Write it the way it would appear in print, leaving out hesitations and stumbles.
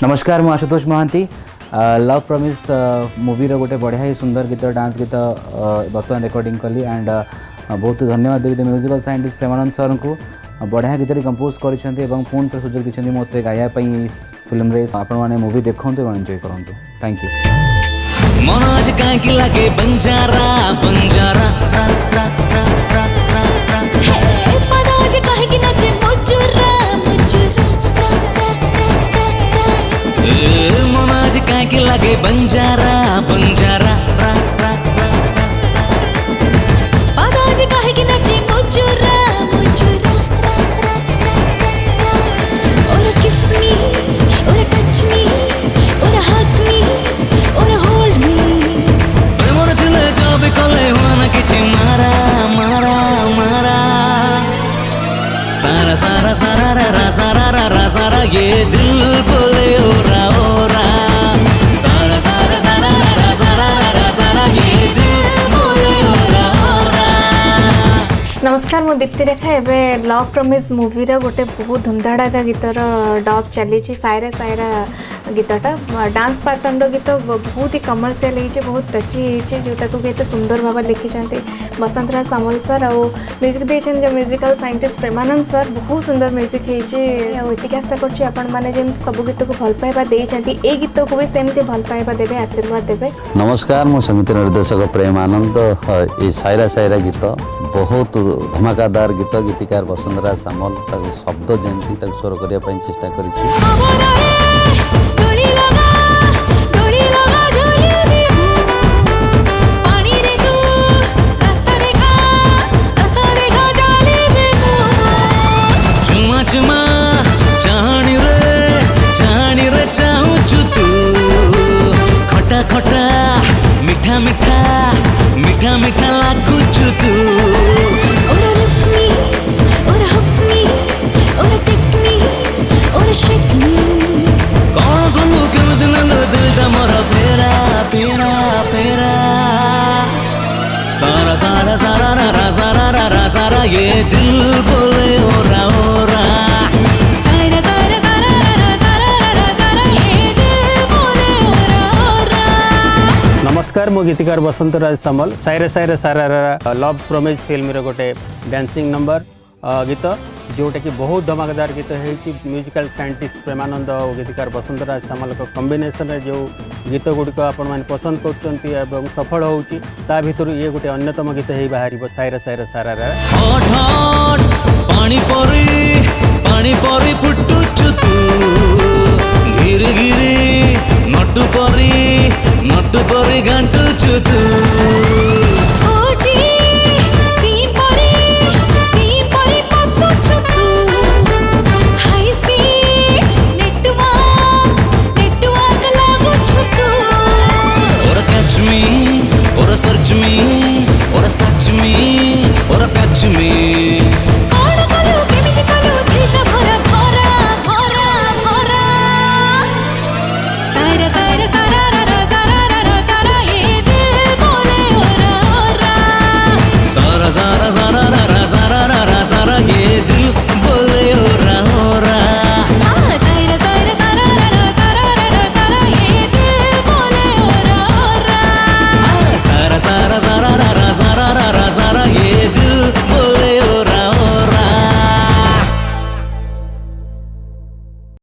नमस्कार, मैं Ashutosh Mahanti. Love promise movie रो गोटे बढ़िया ही सुंदर गीत डांस गीत बर्तमान रिकॉर्डिंग कली एंड बहुत धन्यवाद देवी म्यूजिकल साइंटिस्ट प्रेमानंद सर को बढ़िया गीत कंपोज कर पुणी तो सुजोग देखते मत गायापी फिल्म रे आपण मैंने मूवी देखते और एंजॉय करूँ। Thank you. मनोज कांकी लागे बंजारा बंजारा मनोज काहे नाचे मुजुरा मुजुरा मनोज कांकी लागे बंजारा बंजारा मनोज काहे नाचे मुजुरा मुजुरा और किस मी और टच मी और हग मी और होल्ड मी प्रेमर दिले जब कले हुआ किछि मारा मारा मारा सारा सारा सारा रा सारा रा सारा ये दिल बोले ओरा ओरा सारा सारा सारा रा सारा रा सारा ये दिल बोले ओरा ओरा। नमस्कार, मु दीप्ति रेखा। एवं लव प्रॉमिस मूवी रो गोटे बहुत धूमधाड़ाका गीतर डब चली सायरा सायरा गीतटा डांस पैटर्न गीत बहुत ही कमर्शियल है, बहुत टची है, जोटा को भी सुंदर भाव लिखी बसंत राज सामल सर और म्यूजिक देते जो म्यूजिकल साइंटिस्ट प्रेमानंद सर बहुत सुंदर म्यूजिक होती आशा कर सब गीत को भल पाइबा देते ए गीत को भी सेमती भल पाइबा देवे आशीर्वाद देवे। नमस्कार, मो संगीत निर्देशक प्रेमानंद। ये सायरा सायरा गीत बहुत धमाकादार गीत, गीतिकार बसंत राज सामल शब्द जमी स्वर करने चेष्टा कर खटा खटा मीठा मीठा मीठा मीठा लागुचु तू और लुक मी और हक मी और टेक मी और शेक मी कौन गलु क्यों दिन दिल तमर फेरा फेरा फेरा सारा सारा सारा रा सारा रा सारा ये दिल बोले ओरा ओरा नमस्कार, मो गीतिकार बसंत राज सामल। सायरा सायरा सारा लव प्रॉमिस फिल्म रे गोटे डांसिंग नंबर गीत जोटा कि बहुत धमाकेदार गीत है। म्यूजिकल साइंटिस्ट प्रेमानंद और गीतिकार बसंत राज सामल को कॉम्बिनेशन जो गीत गुड़िक आपण पसंद कर सफल होता भर ये गोटे अन्यतम गीत है बाहर सायरा सायरा सारा पानी परी फुटुचु